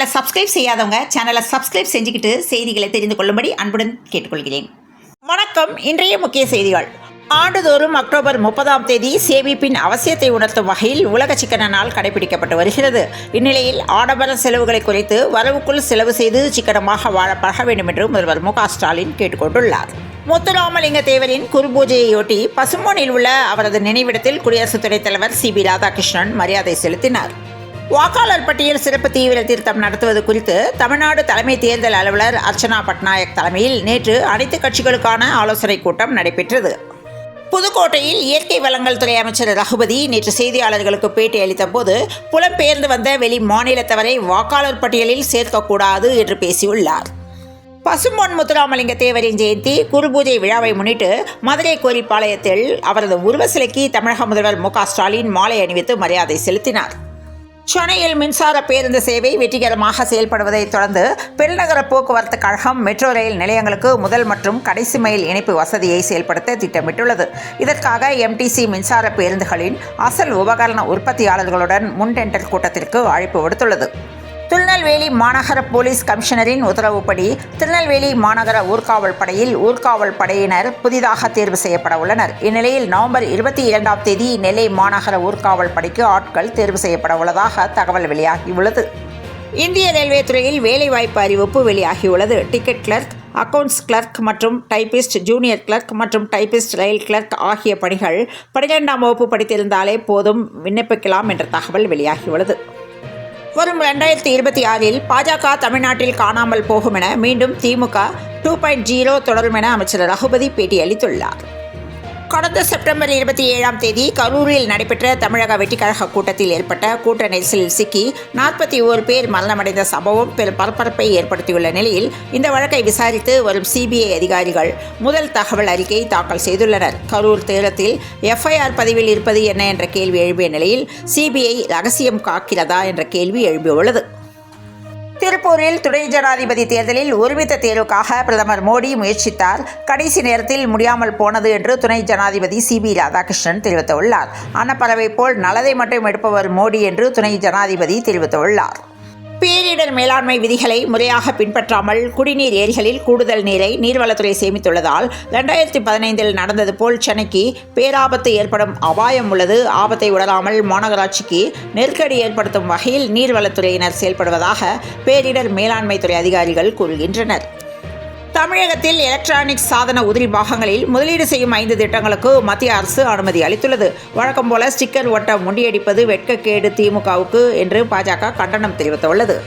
சேனலை சப்ஸ்கிரைப் செய்யாதவங்க சேனலை சப்ஸ்கிரைப் செஞ்சுக்கிட்டு செய்திகளை தெரிந்து கொள்ளும்படி அன்புடன் கேட்டுக்கொள்கிறேன். வணக்கம். இன்றைய முக்கிய செய்திகள். ஆண்டுதோறும் அக்டோபர் 30ஆம் தேதி சேமிப்பின் அவசியத்தை உணர்த்தும் வகையில் உலக சிக்கன நாள் கடைபிடிக்கப்பட்டு வருகிறது. இந்நிலையில் ஆடம்பர செலவுகளை குறைத்து வரவுக்குள் செலவு செய்து சிக்கனமாக வாழ பழக வேண்டும் என்று முதல்வர் மு.க.ஸ்டாலின் கேட்டுக்கொண்டுள்ளார். முத்துராமலிங்க தேவரின் குருபூஜையையொட்டி பசும்பொன்னில் உள்ள அவரது நினைவிடத்தில் குடியரசு துணைத் தலைவர் சி.பி. ராதாகிருஷ்ணன் மரியாதை செலுத்தினார். வாக்காளர் பட்டியல் சிறப்பு தீவிர திருத்தம் நடத்துவது குறித்து தமிழ்நாடு தலைமை தேர்தல் அலுவலர் அர்ச்சனா பட்நாயக் தலைமையில் நேற்று அனைத்து கட்சிகளுக்கான ஆலோசனைக் கூட்டம் நடைபெற்றது. புதுக்கோட்டையில் இயற்கை வளங்கள் துறை அமைச்சர் ரகுபதி நேற்று செய்தியாளர்களுக்கு பேட்டி அளித்த போது புலம்பெயர்ந்து வந்த வெளி மாநிலத்தவரை வாக்காளர் பட்டியலில் சேர்க்கக்கூடாது என்று பேசியுள்ளார். பசும்பொன் முத்துராமலிங்க தேவரின் ஜெயந்தி குருபூஜை விழாவை முன்னிட்டு மதுரை கோரிப்பாளையத்தில் அவரது உருவ சிலைக்கு தமிழக முதல்வர் மு.க.ஸ்டாலின் மாலை அணிவித்து மரியாதை செலுத்தினார். சென்னையில் மின்சார பேருந்து சேவை வெற்றிகரமாக செயல்படுவதைத் தொடர்ந்து பெருநகர போக்குவரத்து கழகம் மெட்ரோ ரயில் நிலையங்களுக்கு முதல் மற்றும் கடைசி மைல் இணைப்பு வசதியை செயல்படுத்த திட்டமிட்டுள்ளது. இதற்காக எம்டிசி மின்சார பேருந்துகளின் அசல் உபகரண உற்பத்தியாளர்களுடன் முன்டெண்டர் கூட்டத்திற்கு அழைப்பு விடுத்துள்ளது. திருநெல்வேலி மாநகர போலீஸ் கமிஷனரின் உத்தரவுப்படி திருநெல்வேலி மாநகர ஊர்காவல் படையில் ஊர்காவல் படையினர் புதிதாக தேர்வு செய்யப்பட உள்ளனர். இந்நிலையில் நவம்பர் 22ஆம் தேதி நெல்லை மாநகர ஊர்காவல் படைக்கு ஆட்கள் தேர்வு செய்யப்பட உள்ளதாக தகவல் வெளியாகியுள்ளது. இந்திய ரயில்வே துறையில் வேலைவாய்ப்பு அறிவிப்பு வெளியாகியுள்ளது. டிக்கெட் கிளர்க், அக்கவுண்ட்ஸ் கிளர்க் மற்றும் டைபிஸ்ட், ஜூனியர் கிளர்க் மற்றும் டைபிஸ்ட் ரயில் கிளர்க் ஆகிய பணிகள் 12ஆம் வகுப்பு படித்திருந்தாலே போதும் விண்ணப்பிக்கலாம் என்ற தகவல் வெளியாகியுள்ளது. வரும் 2026இல் பாஜக தமிழ்நாட்டில் காணாமல் போகும் என மீண்டும் திமுக 2.0 தொடரும் என அமைச்சர் ரகுபதி பேட்டியளித்துள்ளார். கடந்த செப்டம்பர் 27ஆம் தேதி கரூரில் நடைபெற்ற தமிழக வெற்றிக்கழக கூட்டத்தில் ஏற்பட்ட கூட்ட நெரிசலில் சிக்கி 41 பேர் மரணமடைந்த சம்பவம் பெரும் பரபரப்பை ஏற்படுத்தியுள்ள நிலையில் இந்த வழக்கை விசாரித்து வரும் சிபிஐ அதிகாரிகள் முதல் தகவல் அறிக்கை தாக்கல் செய்துள்ளனர். கரூர் தேரத்தில் எஃப்ஐஆர் பதிவில் இருப்பது என்ன என்ற கேள்வி எழுப்பிய நிலையில் சிபிஐ ரகசியம் காக்கிறதா என்ற கேள்வி எழுப்பியுள்ளது. திருப்பூரில் துணை ஜனாதிபதி தேர்தலில் ஒருமித்த தேர்வுக்காக பிரதமர் மோடி முயற்சித்தார். கடைசி நேரத்தில் முடியாமல் போனது என்று துணை ஜனாதிபதி சி.பி. ராதாகிருஷ்ணன் தெரிவித்துள்ளார். அன்னப்பறவை போல் நல்லதை மட்டும் எடுப்பவர் மோடி என்று துணை ஜனாதிபதி தெரிவித்துள்ளார். பேரிடர் மேலாண்மை விதிகளை முறையாக பின்பற்றாமல் குடிநீர் ஏரிகளில் கூடுதல் நீரை நீர்வளத்துறை சேமித்துள்ளதால் 2015இல் நடந்தது போல் சென்னைக்கு பேராபத்து ஏற்படும் அபாயம் உள்ளது. ஆபத்தை உணராமல் மாநகராட்சிக்கு நெருக்கடி ஏற்படுத்தும் வகையில் நீர்வளத்துறையினர் செயல்படுவதாக பேரிடர் மேலாண்மை துறை அதிகாரிகள் கூறுகின்றனர். தமிழகத்தில் எலக்ட்ரானிக்ஸ் சாதன உதிரி பாகங்களில் முதலீடு செய்யும் 5 திட்டங்களுக்கு மத்திய அரசு அனுமதி அளித்துள்ளது. வழக்கம் போல ஸ்டிக்கர் ஒட்ட முண்டியடிப்பது வெட்கக்கேடு திமுகவுக்கு என்று பாஜக கண்டனம் தெரிவித்துள்ளது.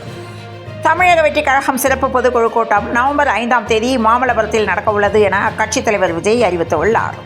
தமிழக வெற்றிக் கழகம் சிறப்பு பொதுக்குழு கூட்டம் நவம்பர் 5ஆம் தேதி மாமல்லபுரத்தில் நடக்கவுள்ளது என அக்கட்சித் தலைவர் விஜய் அறிவித்துள்ளார்.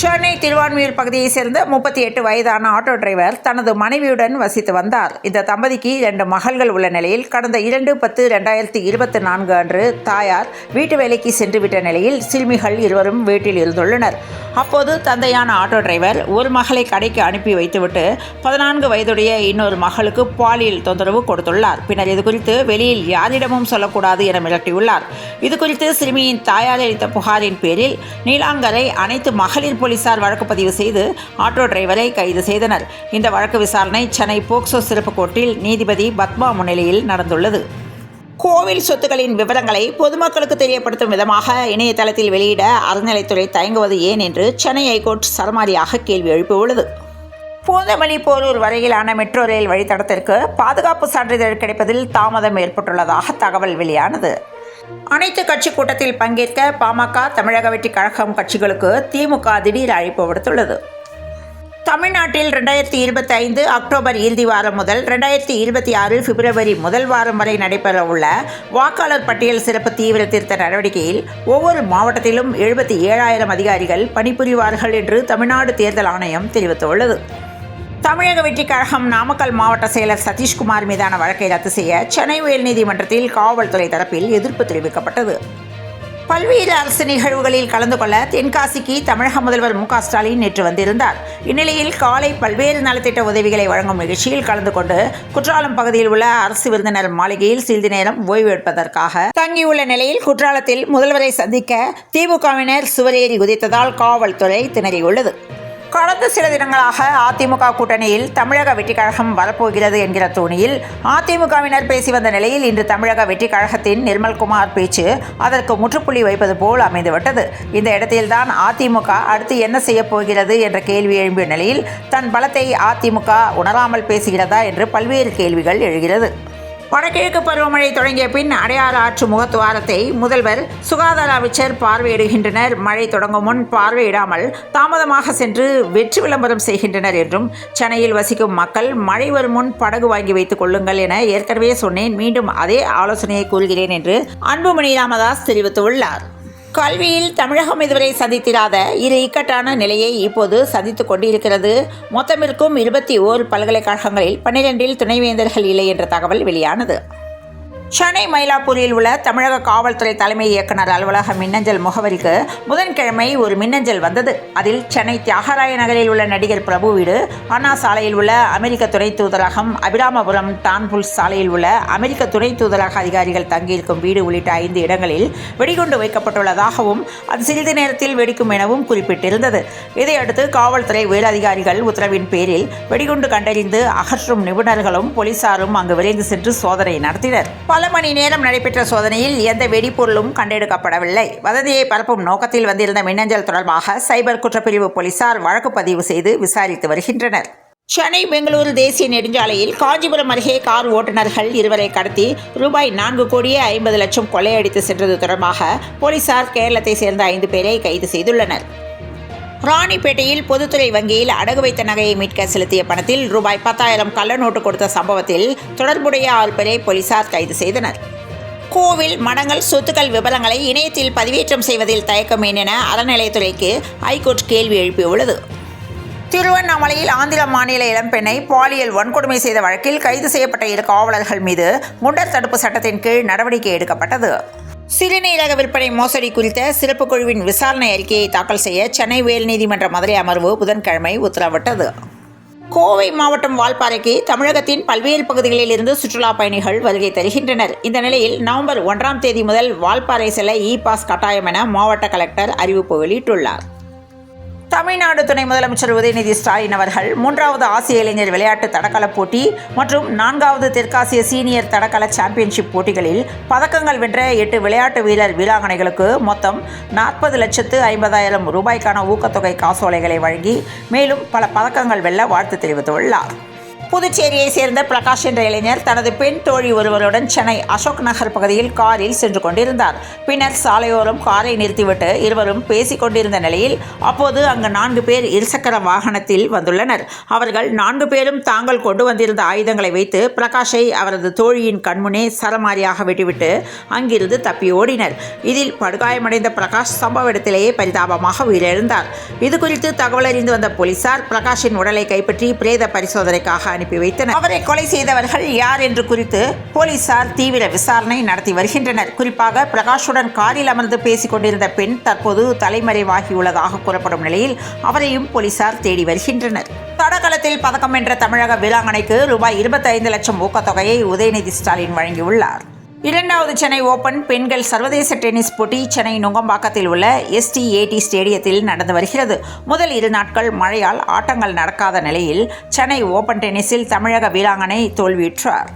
சென்னை திருவான்மியூர் பகுதியைச் சேர்ந்த 38 வயதான ஆட்டோ டிரைவர் தனது மனைவியுடன் வசித்து வந்தார். இந்த தம்பதிக்கு 2 மகள்கள் உள்ள நிலையில் கடந்த 2/10/2024 அன்று தாயார் வீட்டு வேலைக்கு சென்றுவிட்ட நிலையில் சிறுமிகள் இருவரும் வீட்டில் இருந்துள்ளனர். அப்போது தந்தையான ஆட்டோ டிரைவர் ஒரு மகளை கடைக்கு அனுப்பி வைத்துவிட்டு 14 வயதுடைய இன்னொரு மகளுக்கு பாலியல் தொந்தரவு கொடுத்துள்ளார். பின்னர் இதுகுறித்து வெளியில் யாரிடமும் சொல்லக்கூடாது என மிரட்டியுள்ளார். இதுகுறித்து சிறுமியின் தாயார் அளித்த புகாரின் பேரில் நீலாங்கரை அனைத்து மகளிர் போலீசார் வழக்கு பதிவு செய்து ஆட்டோ டிரைவரை கைது செய்தனர். இந்த வழக்கு விசாரணை சென்னை போக்சோ சிறப்பு கோர்ட்டில் நீதிபதி பத்மா முன்னிலையில் நடந்துள்ளது. கோவில் சொத்துக்களின் விவரங்களை பொதுமக்களுக்கு தெரியப்படுத்தும் விதமாக இணையதளத்தில் வெளியிட அறநிலைத்துறை தயங்குவது ஏன் என்று சென்னை ஐகோர்ட் சரமாரியாக கேள்வி எழுப்பியுள்ளது. பூந்தமல்லி போரூர் வரையிலான மெட்ரோ ரயில் வழித்தடத்திற்கு பாதுகாப்பு சான்றிதழ் கிடைப்பதில் தாமதம் ஏற்பட்டுள்ளதாக தகவல் வெளியானது. அனைத்து கட்சி கூட்டத்தில் பங்கேற்க பாமக, தமிழக வெற்றிக் கழகம் கட்சிகளுக்கு திமுக திடீர் அழைப்பு விடுத்துள்ளது. தமிழ்நாட்டில் 2025 அக்டோபர் இறுதி வாரம் முதல் 2026 பிப்ரவரி முதல் வாரம் வரை நடைபெறவுள்ள வாக்காளர் பட்டியல் சிறப்பு தீவிர திருத்த நடவடிக்கையில் ஒவ்வொரு மாவட்டத்திலும் 77,000 அதிகாரிகள் பணிபுரிவார்கள் என்று தமிழ்நாடு தேர்தல் ஆணையம் தெரிவித்துள்ளது. தமிழக வெற்றிக் கழகம் நாமக்கல் மாவட்ட செயலர் சதீஷ்குமார் மீதான வழக்கை ரத்து செய்ய சென்னை உயர்நீதிமன்றத்தில் காவல்துறை தரப்பில் எதிர்ப்பு தெரிவிக்கப்பட்டது. பல்வேறு அரசு நிகழ்வுகளில் கலந்து கொள்ள தென்காசிக்கு தமிழக முதல்வர் மு.க.ஸ்டாலின் நேற்று வந்திருந்தார். இந்நிலையில் காலை பல்வேறு நலத்திட்ட உதவிகளை வழங்கும் நிகழ்ச்சியில் கலந்து கொண்டு குற்றாலம் பகுதியில் உள்ள அரசு விருந்தினர் மாளிகையில் சிறிது நேரம் ஓய்வு எடுப்பதற்காக தங்கியுள்ள நிலையில் குற்றாலத்தில் முதல்வரை சந்திக்க திமுகவினர் சுவரேறி குதித்ததால் காவல்துறை திணறியுள்ளது. கடந்த சில தினங்களாக அதிமுக கூட்டணியில் தமிழக வெற்றிக் கழகம் வரப்போகிறது என்கிற தோணியில் அதிமுகவினர் பேசி வந்த நிலையில் இன்று தமிழக வெற்றிக் கழகத்தின் நிர்மல்குமார் பேச்சு அதற்கு முற்றுப்புள்ளி வைப்பது போல் அமைந்துவிட்டது. இந்த இடத்தில்தான் அதிமுக அடுத்து என்ன செய்ய போகிறது என்ற கேள்வி எழும்பிய நிலையில் தன் பலத்தை அதிமுக உணராமல் பேசுகிறதா என்று பல்வேறு கேள்விகள் எழுகிறது. வடகிழக்கு பருவமழை தொடங்கிய பின் அடையாறு ஆற்று முகத்துவாரத்தை முதல்வர் சுகாதார அமைச்சர் பார்வையிடுகின்றனர். மழை தொடங்கும் முன் பார்வையிடாமல் தாமதமாக சென்று வெற்றி விளம்பரம் செய்கின்றனர் என்றும், சென்னையில் வசிக்கும் மக்கள் மழை வரும் முன் படகு வாங்கி வைத்துக் கொள்ளுங்கள் என ஏற்கனவே சொன்னேன், மீண்டும் அதே ஆலோசனையை கூறுகிறேன் என்று அன்புமணி ராமதாஸ் தெரிவித்துள்ளார். கல்வியில் தமிழகம் இதுவரை சந்தித்திராத இரு இக்கட்டான நிலையை இப்போது சந்தித்துக் கொண்டிருக்கிறது. மொத்தமிருக்கும் 21 பல்கலைக்கழகங்களில் 12இல் துணைவேந்தர்கள் இல்லை என்ற தகவல் வெளியானது. சென்னை மயிலாப்பூரில் உள்ள தமிழக காவல்துறை தலைமை இயக்குனர் அலுவலக மின்னஞ்சல் முகவரிக்கு புதன்கிழமை ஒரு மின்னஞ்சல் வந்தது. அதில் சென்னை தியாகராய நகரில் உள்ள நடிகர் பிரபு வீடு, அண்ணா சாலையில் உள்ள அமெரிக்க துணை தூதரகம், அபிராமபுரம் டான்புல் சாலையில் உள்ள அமெரிக்க துணை தூதரக அதிகாரிகள் தங்கியிருக்கும் வீடு உள்ளிட்ட 5 இடங்களில் வெடிகுண்டு வைக்கப்பட்டுள்ளதாகவும் அது சிறிது நேரத்தில் வெடிக்கும் எனவும் குறிப்பிட்டிருந்தது. இதையடுத்து காவல்துறை உயரதிகாரிகள் உத்தரவின் பேரில் வெடிகுண்டு கண்டறிந்து அகற்றும் நிபுணர்களும் போலீசாரும் அங்கு விரைந்து சென்று சோதனை நடத்தினர். பல மணி நேரம் நடைபெற்ற சோதனையில் எந்த வெடிப்பொருளும் கண்டெடுக்கப்படவில்லை. வதந்தியை பரப்பும் நோக்கத்தில் வந்திருந்த மின்னஞ்சல் தொடர்பாக சைபர் குற்றப்பிரிவு போலீசார் வழக்கு பதிவு செய்து விசாரித்து வருகின்றனர். சென்னை பெங்களூரு தேசிய நெடுஞ்சாலையில் காஞ்சிபுரம் அருகே கார் ஓட்டுநர்கள் 2 கடத்தி ரூபாய் 4,50,00,000 கொள்ளையடித்து சென்றது தொடர்பாக போலீசார் கேரளத்தை சேர்ந்த 5 பேரை கைது செய்துள்ளனர். ராணிப்பேட்டையில் பொதுத்துறை வங்கியில் அடகு வைத்த நகையை மீட்க செலுத்திய பணத்தில் ரூபாய் 10,000 கள்ள நோட்டு கொடுத்த சம்பவத்தில் தொடர்புடைய 6 பேரை போலீசார் கைது செய்தனர். கோவில், மடங்கள், சொத்துக்கள் விவரங்களை இணையத்தில் பதிவேற்றம் செய்வதில் தயக்கம் ஏன் என அறநிலையத்துறைக்கு ஐகோர்ட் கேள்வி எழுப்பியுள்ளது. திருவண்ணாமலையில் ஆந்திர மாநில இளம்பெண்ணை பாலியல் வன்கொடுமை செய்த வழக்கில் கைது செய்யப்பட்ட 2 காவலர்கள் மீது குண்டர் தடுப்பு சட்டத்தின் கீழ் நடவடிக்கை எடுக்கப்பட்டது. சிறுநீரக விற்பனை மோசடி குறித்த சிறப்பு குழுவின் விசாரணை அறிக்கையை தாக்கல் செய்ய சென்னை உயர்நீதிமன்ற மதுரை அமர்வு புதன்கிழமை உத்தரவிட்டது. கோவை மாவட்டம் வால்பாறைக்கு தமிழகத்தின் பல்வேறு பகுதிகளில் இருந்து சுற்றுலா பயணிகள் வருகை தருகின்றனர். இந்த நிலையில் நவம்பர் 1ஆம் தேதி முதல் வால்பாறை செல்ல இ-பாஸ் கட்டாயம் என மாவட்ட கலெக்டர் அறிவிப்பு வெளியிட்டுள்ளார். தமிழ்நாடு துணை முதலமைச்சர் உதயநிதி ஸ்டாலின் அவர்கள் 3வது ஆசிய இளைஞர் விளையாட்டு தடகள போட்டி மற்றும் 4வது தெற்காசிய சீனியர் தடகள சாம்பியன்ஷிப் போட்டிகளில் பதக்கங்கள் வென்ற 8 விளையாட்டு வீரர் வீராங்கனைகளுக்கு மொத்தம் 40,50,000 ரூபாய்க்கான ஊக்கத்தொகை காசோலைகளை வழங்கி மேலும் பல பதக்கங்கள் வெல்ல வாழ்த்து தெரிவித்துள்ளார். புதுச்சேரியை சேர்ந்த பிரகாஷ் என்ற இளைஞர் தனது பெண் தோழி ஒருவருடன் சென்னை அசோக் நகர் பகுதியில் காரில் சென்று கொண்டிருந்தார். பின்னர் சாலையோரம் காரை நிறுத்திவிட்டு இருவரும் பேசிக் கொண்டிருந்த நிலையில் அப்போது அங்கு 4 பேர் இருசக்கர வாகனத்தில் வந்துள்ளனர். அவர்கள் 4 பேரும் தாங்கள் கொண்டு வந்திருந்த ஆயுதங்களை வைத்து பிரகாஷை அவரது தோழியின் கண்முனே சரமாரியாக வெட்டிவிட்டு அங்கிருந்து தப்பி ஓடினர். இதில் படுகாயமடைந்த பிரகாஷ் சம்பவ இடத்திலேயே பரிதாபமாக உயிரிழந்தார். இதுகுறித்து தகவல் அறிந்து வந்த போலீசார் பிரகாஷின் உடலை கைப்பற்றி பிரேத பரிசோதனைக்காக அனுப்பி வைத்தனர். அவரை கொலை செய்தவர்கள் யார் என்று குறித்து போலீசார் தீவிர விசாரணை நடத்தி வருகின்றனர். குறிப்பாக பிரகாஷுடன் காரில் அமர்ந்து பேசிக் கொண்டிருந்த பெண் தற்போது தலைமறைவாகியுள்ளதாக கூறப்படும் நிலையில் அவரையும் போலீசார் தேடி வருகின்றனர். தடகளத்தில் பதக்கம் வென்ற தமிழக வீராங்கனைக்கு ரூபாய் 25,00,000 ஊக்கத்தொகையை உதயநிதி ஸ்டாலின் வழங்கியுள்ளார். 2வது சென்னை ஓபன் பெண்கள் சர்வதேச டென்னிஸ் போட்டி சென்னை நுங்கம்பாக்கத்தில் உள்ள STAT ஸ்டேடியத்தில் நடந்து வருகிறது. முதல் 2 நாட்கள் மழையால் ஆட்டங்கள் நடக்காத நிலையில் சென்னை ஓபன் டென்னிஸில் தமிழக வீராங்கனை தோல்வியுற்றார்.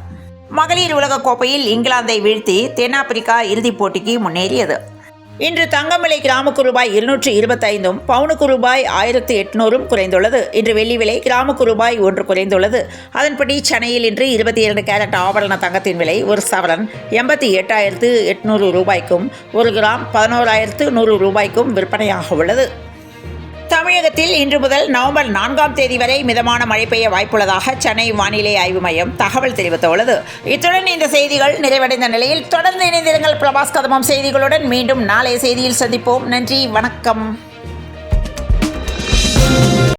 மகளிர் உலகக் கோப்பையில் இங்கிலாந்தை வீழ்த்தி தென்னாப்பிரிக்கா இறுதிப் போட்டிக்கு முன்னேறியது. இன்று தங்கம் விலை கிராமுக்கு ரூபாய் 225 பவுனுக்கு ரூபாய் 1800 குறைந்துள்ளது. இன்று வெள்ளி விலை கிராமுக்கு ரூபாய் 1 குறைந்துள்ளது. அதன்படி சென்னையில் இன்று 22 கேரட் ஆபரண தங்கத்தின் விலை ஒரு சவரன் 88,800 ரூபாய்க்கும் 1 கிராம் 11,100 ரூபாய்க்கும் விற்பனையாக உள்ளது. தமிழகத்தில் இன்று முதல் நவம்பர் 4ஆம் தேதி வரை மிதமான மழை பெய்ய வாய்ப்புள்ளதாக சென்னை வானிலை ஆய்வு மையம் தகவல் தெரிவித்துள்ளது. இத்துடன் இந்த செய்திகள் நிறைவடைந்த நிலையில் தொடர்ந்து இணைந்திருங்கள் பிரபாஸ் கதம்பம் செய்திகளுடன். மீண்டும் நாளைய செய்தியில் சந்திப்போம். நன்றி, வணக்கம்.